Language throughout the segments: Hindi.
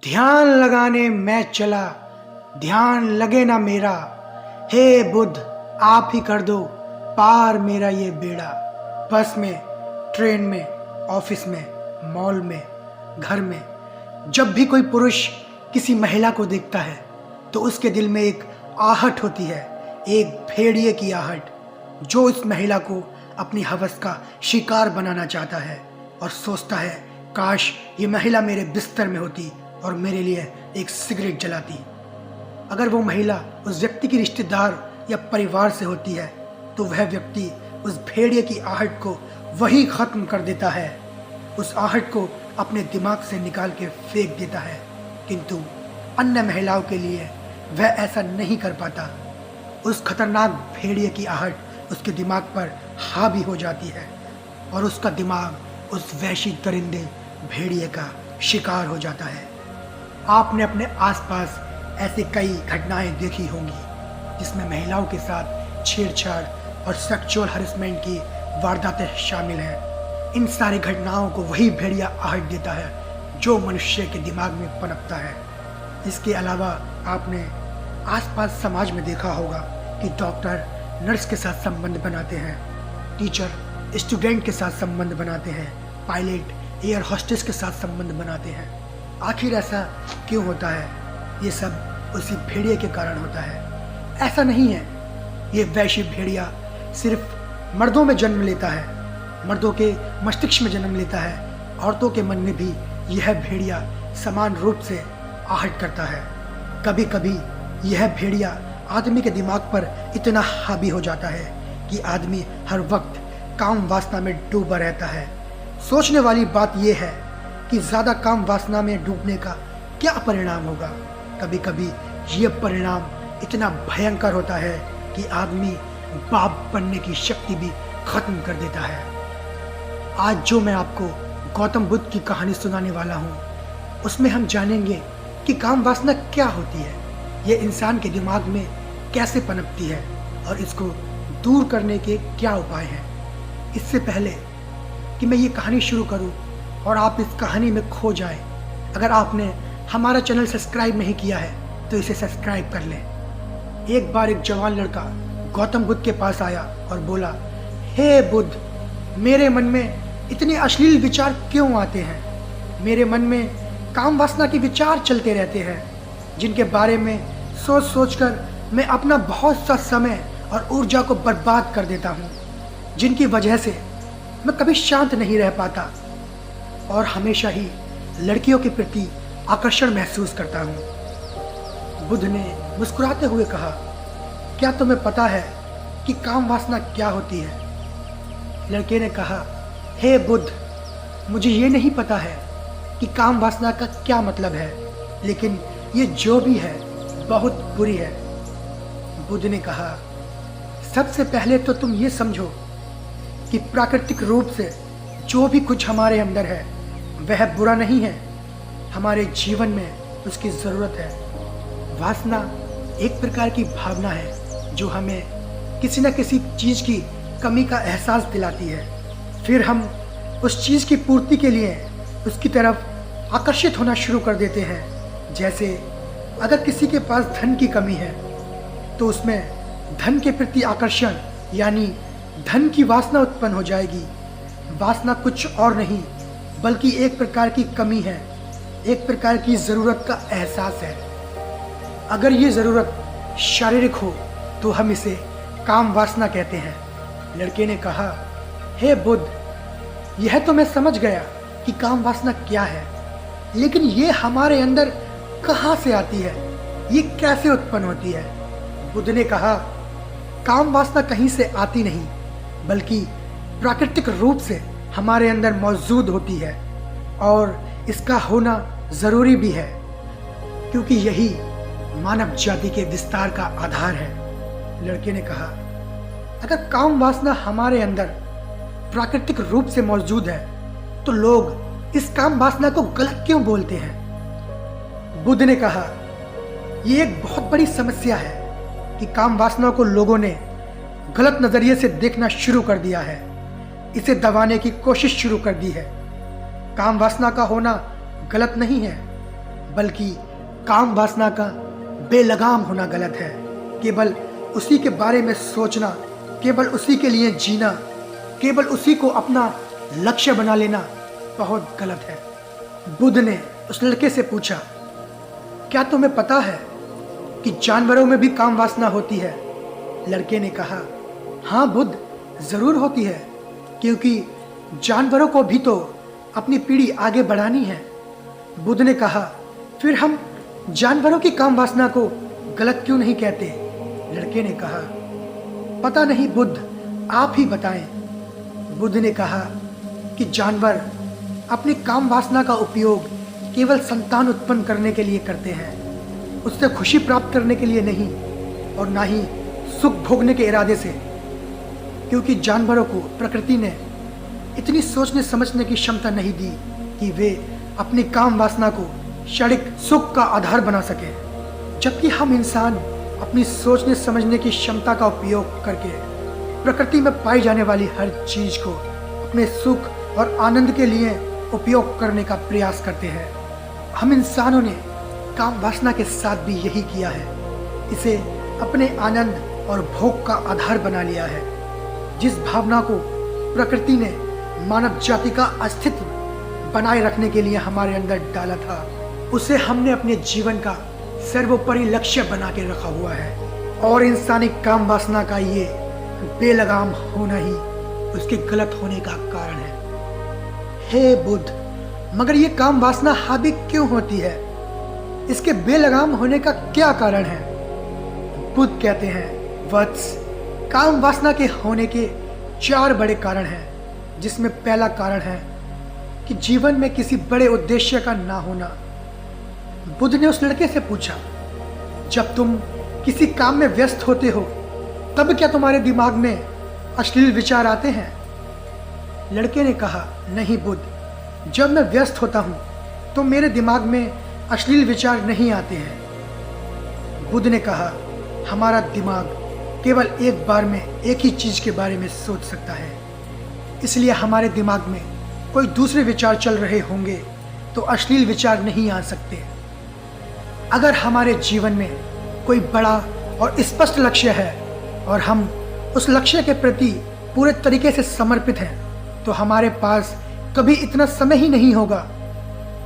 ध्यान लगाने मैं चला, ध्यान लगे ना मेरा। हे बुद्ध, आप ही कर दो पार मेरा ये बेड़ा। बस में, ट्रेन में, ऑफिस में, मॉल में, घर में, जब भी कोई पुरुष किसी महिला को देखता है तो उसके दिल में एक आहट होती है, एक भेड़िए की आहट, जो उस महिला को अपनी हवस का शिकार बनाना चाहता है और सोचता है काश ये महिला मेरे बिस्तर में होती और मेरे लिए एक सिगरेट जलाती। अगर वो महिला उस व्यक्ति की रिश्तेदार या परिवार से होती है तो वह व्यक्ति उस भेड़िए की आहट को वही ख़त्म कर देता है, उस आहट को अपने दिमाग से निकाल के फेंक देता है। किंतु अन्य महिलाओं के लिए वह ऐसा नहीं कर पाता। उस खतरनाक भेड़िए की आहट उसके दिमाग पर हावी हो जाती है और उसका दिमाग उस वैशी दरिंदे भेड़िए का शिकार हो जाता है। आपने अपने आसपास ऐसी कई घटनाएं देखी होंगी जिसमें महिलाओं के साथ छेड़छाड़ और सेक्सुअल हरेसमेंट की वारदातें शामिल हैं। इन सारी घटनाओं को वही भेड़िया आहट देता है जो मनुष्य के दिमाग में पनपता है। इसके अलावा आपने आसपास समाज में देखा होगा कि डॉक्टर नर्स के साथ संबंध बनाते हैं, टीचर स्टूडेंट के साथ संबंध बनाते हैं, पायलट एयर होस्टेस के साथ संबंध बनाते हैं। आखिर ऐसा क्यों होता है? ये सब उसी भेड़िए के कारण होता है। ऐसा नहीं है, ये वैश्य भेड़िया सिर्फ मर्दों में जन्म लेता है, मर्दों के मस्तिष्क में जन्म लेता है। औरतों के मन में भी यह भेड़िया समान रूप से आहट करता है। कभी कभी यह भेड़िया आदमी के दिमाग पर इतना हावी हो जाता है कि आदमी हर वक्त काम वासना में डूबा रहता है। सोचने वाली बात यह है कि ज़्यादा काम वासना में डूबने का क्या परिणाम होगा। कभी कभी यह परिणाम इतना भयंकर होता है कि आदमी बाप बनने की शक्ति भी खत्म कर देता है। आज जो मैं आपको गौतम बुद्ध की कहानी सुनाने वाला हूँ, उसमें हम जानेंगे कि काम वासना क्या होती है, ये इंसान के दिमाग में कैसे पनपती है और इसको दूर करने के क्या उपाय हैं। इससे पहले कि मैं ये कहानी शुरू करूँ और आप इस कहानी में खो जाएं, अगर आपने हमारा चैनल सब्सक्राइब नहीं किया है तो इसे सब्सक्राइब कर लें। एक बार एक जवान लड़का गौतम बुद्ध के पास आया और बोला, हे बुद्ध, मेरे मन में इतने अश्लील विचार क्यों आते हैं? मेरे मन में काम वासना के विचार चलते रहते हैं जिनके बारे में सोच सोच कर मैं अपना बहुत सा समय और ऊर्जा को बर्बाद कर देता हूँ, जिनकी वजह से मैं कभी शांत नहीं रह पाता और हमेशा ही लड़कियों के प्रति आकर्षण महसूस करता हूँ। बुद्ध ने मुस्कुराते हुए कहा, क्या तुम्हें पता है कि काम वासना क्या होती है? लड़के ने कहा, हे बुद्ध, मुझे ये नहीं पता है कि काम वासना का क्या मतलब है, लेकिन ये जो भी है बहुत बुरी है। बुद्ध ने कहा, सबसे पहले तो तुम ये समझो कि प्राकृतिक रूप से जो भी कुछ हमारे अंदर है वह बुरा नहीं है। हमारे जीवन में उसकी ज़रूरत है। वासना एक प्रकार की भावना है जो हमें किसी न किसी चीज़ की कमी का एहसास दिलाती है। फिर हम उस चीज़ की पूर्ति के लिए उसकी तरफ आकर्षित होना शुरू कर देते हैं। जैसे अगर किसी के पास धन की कमी है तो उसमें धन के प्रति आकर्षण यानी धन की वासना उत्पन्न हो जाएगी। वासना कुछ और नहीं बल्कि एक प्रकार की कमी है, एक प्रकार की ज़रूरत का एहसास है। अगर ये ज़रूरत शारीरिक हो तो हम इसे काम वासना कहते हैं। लड़के ने कहा, हे बुद्ध, यह तो मैं समझ गया कि काम वासना क्या है, लेकिन ये हमारे अंदर कहाँ से आती है, ये कैसे उत्पन्न होती है? बुद्ध ने कहा, काम वासना कहीं से आती नहीं बल्कि प्राकृतिक रूप से हमारे अंदर मौजूद होती है और इसका होना ज़रूरी भी है, क्योंकि यही मानव जाति के विस्तार का आधार है। लड़के ने कहा, अगर काम वासना हमारे अंदर प्राकृतिक रूप से मौजूद है तो लोग इस काम वासना को गलत क्यों बोलते हैं? बुद्ध ने कहा, यह एक बहुत बड़ी समस्या है कि काम वासना को लोगों ने गलत नज़रिए से देखना शुरू कर दिया है, इसे दबाने की कोशिश शुरू कर दी है। काम वासना का होना गलत नहीं है बल्कि काम वासना का बेलगाम होना गलत है। केवल उसी के बारे में सोचना, केवल उसी के लिए जीना, केवल उसी को अपना लक्ष्य बना लेना बहुत गलत है। बुद्ध ने उस लड़के से पूछा, क्या तुम्हें पता है कि जानवरों में भी काम वासना होती है? लड़के ने कहा, हाँ बुद्ध, जरूर होती है, क्योंकि जानवरों को भी तो अपनी पीढ़ी आगे बढ़ानी है। बुद्ध ने कहा, फिर हम जानवरों की काम वासना को गलत क्यों नहीं कहते? लड़के ने कहा, पता नहीं बुद्ध, आप ही बताएं। बुद्ध ने कहा कि जानवर अपनी काम वासना का उपयोग केवल संतान उत्पन्न करने के लिए करते हैं, उससे खुशी प्राप्त करने के लिए नहीं, और ना ही सुख भोगने के इरादे से, क्योंकि जानवरों को प्रकृति ने इतनी सोचने समझने की क्षमता नहीं दी कि वे अपनी काम वासना को क्षणिक सुख का आधार बना सके, जबकि हम इंसान अपनी सोचने समझने की क्षमता का उपयोग करके प्रकृति में पाई जाने वाली हर चीज को अपने सुख और आनंद के लिए उपयोग करने का प्रयास करते हैं। हम इंसानों ने काम वासना के साथ भी यही किया है, इसे अपने आनंद और भोग का आधार बना लिया है। जिस भावना को प्रकृति ने मानव जाति का अस्तित्व बनाए रखने के लिए हमारे अंदर डाला था, उसे हमने अपने जीवन का सर्वोपरि लक्ष्य बना के रखा हुआ है, और इंसानी काम वासना का ये बेलगाम होना ही उसके गलत होने का कारण है। हे बुद्ध, मगर ये काम वासना हावी क्यों होती है? इसके बेलगाम होने का क्या कारण है? बुद्ध कहते हैं, वत्स, काम वासना के होने के 4 बड़े कारण हैं, जिसमें पहला कारण है कि जीवन में किसी बड़े उद्देश्य का ना होना। बुद्ध ने उस लड़के से पूछा, जब तुम किसी काम में व्यस्त होते हो तब क्या तुम्हारे दिमाग में अश्लील विचार आते हैं? लड़के ने कहा, नहीं बुद्ध, जब मैं व्यस्त होता हूं तो मेरे दिमाग में अश्लील विचार नहीं आते हैं। बुद्ध ने कहा, हमारा दिमाग केवल एक बार में एक ही चीज के बारे में सोच सकता है, इसलिए हमारे दिमाग में कोई दूसरे विचार चल रहे होंगे तो अश्लील विचार नहीं आ सकते। अगर हमारे जीवन में कोई बड़ा और स्पष्ट लक्ष्य है और हम उस लक्ष्य के प्रति पूरे तरीके से समर्पित हैं, तो हमारे पास कभी इतना समय ही नहीं होगा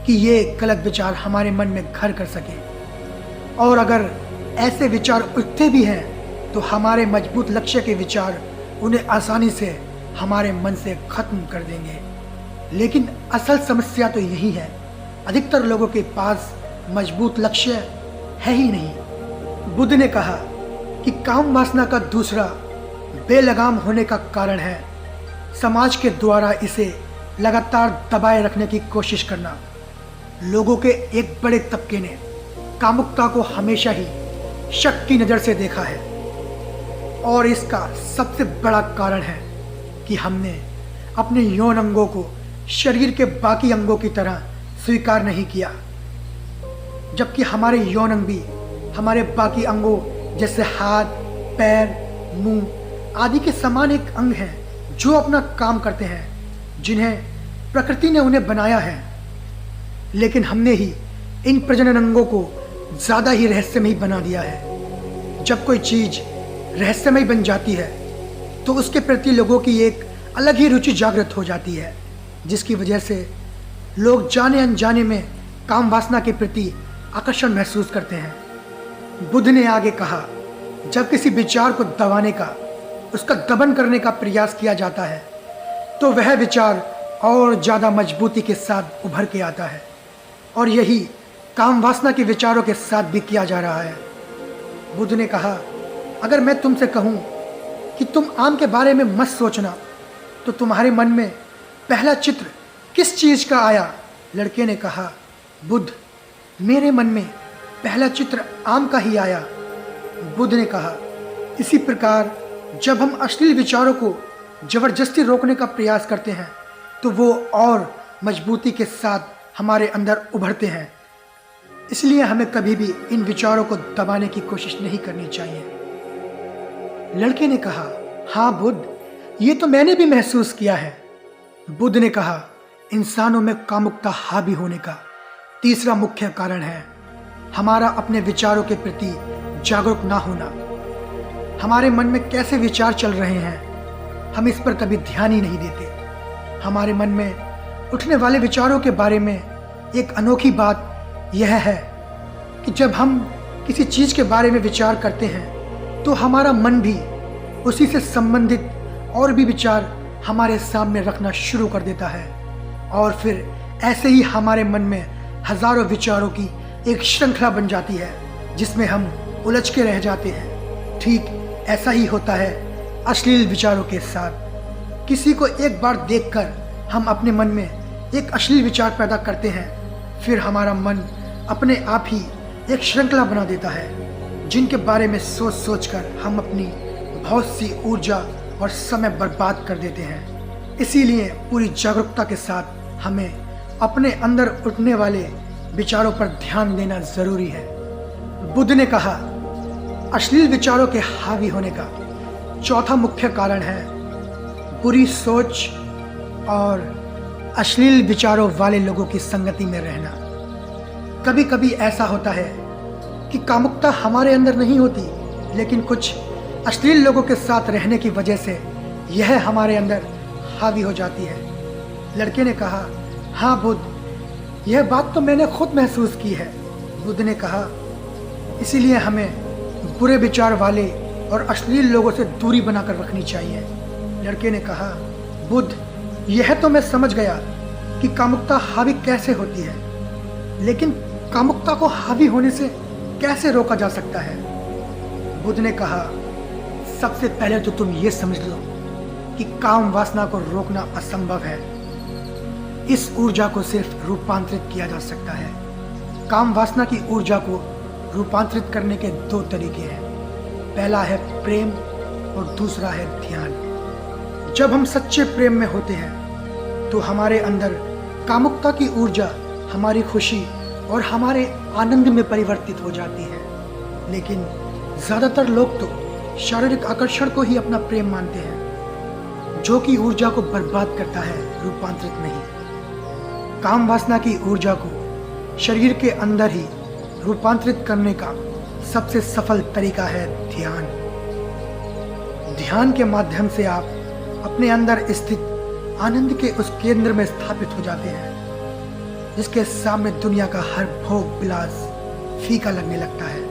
कि ये गलत विचार हमारे मन में घर कर सके। और अगर ऐसे विचार उठते भी हैं तो हमारे मजबूत लक्ष्य के विचार उन्हें आसानी से हमारे मन से खत्म कर देंगे। लेकिन असल समस्या तो यही है, अधिकतर लोगों के पास मजबूत लक्ष्य है ही नहीं। बुद्ध ने कहा कि काम वासना का दूसरा बेलगाम होने का कारण है समाज के द्वारा इसे लगातार दबाए रखने की कोशिश करना। लोगों के एक बड़े तबके ने कामुकता को हमेशा ही शक की नज़र से देखा है, और इसका सबसे बड़ा कारण है कि हमने अपने यौन अंगों को शरीर के बाकी अंगों की तरह स्वीकार नहीं किया, जबकि हमारे यौन अंग भी हमारे बाकी अंगों जैसे हाथ, पैर, मुंह आदि के समान एक अंग हैं जो अपना काम करते हैं, जिन्हें प्रकृति ने उन्हें बनाया है। लेकिन हमने ही इन प्रजनन अंगों को ज़्यादा ही रहस्यमयी बना दिया है। जब कोई चीज़ रहस्यमयी बन जाती है तो उसके प्रति लोगों की एक अलग ही रुचि जागृत हो जाती है, जिसकी वजह से लोग जाने अनजाने में काम वासना के प्रति आकर्षण महसूस करते हैं। बुद्ध ने आगे कहा, जब किसी विचार को दबाने का, उसका दमन करने का प्रयास किया जाता है तो वह विचार और ज़्यादा मजबूती के साथ उभर के आता है, और यही काम वासना के विचारों के साथ भी किया जा रहा है। बुद्ध ने कहा, अगर मैं तुमसे कहूँ कि तुम आम के बारे में मत सोचना, तो तुम्हारे मन में पहला चित्र किस चीज़ का आया? लड़के ने कहा, बुद्ध, मेरे मन में पहला चित्र आम का ही आया। बुद्ध ने कहा, इसी प्रकार जब हम अश्लील विचारों को जबरदस्ती रोकने का प्रयास करते हैं तो वो और मजबूती के साथ हमारे अंदर उभरते हैं। इसलिए हमें कभी भी इन विचारों को दबाने की कोशिश नहीं करनी चाहिए। लड़के ने कहा, हाँ बुद्ध, ये तो मैंने भी महसूस किया है। बुद्ध ने कहा, इंसानों में कामुकता हावी होने का तीसरा मुख्य कारण है हमारा अपने विचारों के प्रति जागरूक ना होना। हमारे मन में कैसे विचार चल रहे हैं हम इस पर कभी ध्यान ही नहीं देते। हमारे मन में उठने वाले विचारों के बारे में एक अनोखी बात यह है कि जब हम किसी चीज़ के बारे में विचार करते हैं तो हमारा मन भी उसी से संबंधित और भी विचार हमारे सामने रखना शुरू कर देता है और फिर ऐसे ही हमारे मन में हजारों विचारों की एक श्रृंखला बन जाती है जिसमें हम उलझ के रह जाते हैं। ठीक ऐसा ही होता है अश्लील विचारों के साथ। किसी को एक बार देखकर हम अपने मन में एक अश्लील विचार पैदा करते हैं, फिर हमारा मन अपने आप ही एक श्रृंखला बना देता है जिनके बारे में सोच सोच कर हम अपनी बहुत सी ऊर्जा और समय बर्बाद कर देते हैं। इसीलिए पूरी जागरूकता के साथ हमें अपने अंदर उठने वाले विचारों पर ध्यान देना जरूरी है। बुद्ध ने कहा अश्लील विचारों के हावी होने का चौथा मुख्य कारण है बुरी सोच और अश्लील विचारों वाले लोगों की संगति में रहना। कभी कभी ऐसा होता है कि कामुकता हमारे अंदर नहीं होती, लेकिन कुछ अश्लील लोगों के साथ रहने की वजह से यह हमारे अंदर हावी हो जाती है। लड़के ने कहा हाँ बुद्ध, यह बात तो मैंने खुद महसूस की है। बुद्ध ने कहा इसीलिए हमें बुरे विचार वाले और अश्लील लोगों से दूरी बनाकर रखनी चाहिए। लड़के ने कहा बुद्ध, यह तो मैं समझ गया कि कामुकता हावी कैसे होती है, लेकिन कामुकता को हावी होने से कैसे रोका जा सकता है? बुद्ध ने कहा सबसे पहले तो तुम ये समझ लो कि काम वासना को रोकना असंभव है। इस ऊर्जा को सिर्फ रूपांतरित किया जा सकता है। काम वासना की ऊर्जा को रूपांतरित करने के दो तरीके हैं, पहला है प्रेम और दूसरा है ध्यान। जब हम सच्चे प्रेम में होते हैं तो हमारे अंदर कामुकता की ऊर्जा हमारी खुशी और हमारे आनंद में परिवर्तित हो जाती है। लेकिन ज़्यादातर लोग तो शारीरिक आकर्षण को ही अपना प्रेम मानते हैं, जो कि ऊर्जा को बर्बाद करता है, रूपांतरित नहीं। काम वासना की ऊर्जा को शरीर के अंदर ही रूपांतरित करने का सबसे सफल तरीका है ध्यान। ध्यान के माध्यम से आप अपने अंदर स्थित आनंद के उस केंद्र में स्थापित हो जाते हैं जिसके सामने दुनिया का हर भोग विलास फीका लगने लगता है।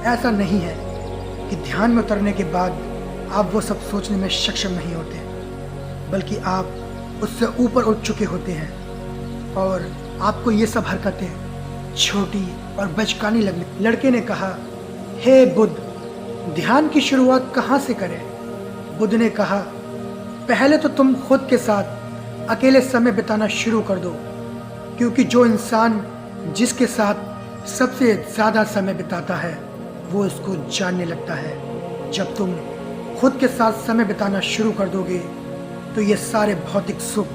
ऐसा नहीं है कि ध्यान में उतरने के बाद आप वो सब सोचने में सक्षम नहीं होते, बल्कि आप उससे ऊपर उठ चुके होते हैं और आपको ये सब हरकतें छोटी और बचकानी लगने। लड़के ने कहा हे बुद्ध, ध्यान की शुरुआत कहाँ से करें? बुद्ध ने कहा पहले तो तुम खुद के साथ अकेले समय बिताना शुरू कर दो, क्योंकि जो इंसान जिसके साथ सबसे ज़्यादा समय बिताता है वो उसको जानने लगता है। जब तुम खुद के साथ समय बिताना शुरू कर दोगे तो ये सारे भौतिक सुख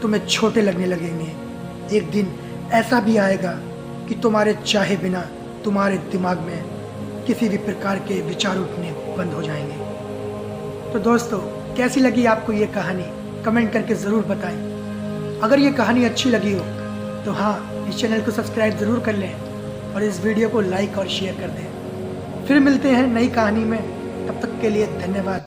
तुम्हें छोटे लगने लगेंगे। एक दिन ऐसा भी आएगा कि तुम्हारे चाहे बिना तुम्हारे दिमाग में किसी भी प्रकार के विचार उठने बंद हो जाएंगे। तो दोस्तों, कैसी लगी आपको ये कहानी? कमेंट करके ज़रूर बताएं। अगर ये कहानी अच्छी लगी हो तो हाँ, इस चैनल को सब्सक्राइब ज़रूर कर लें और इस वीडियो को लाइक और शेयर कर दें। फिर मिलते हैं नई कहानी में, तब तक के लिए धन्यवाद।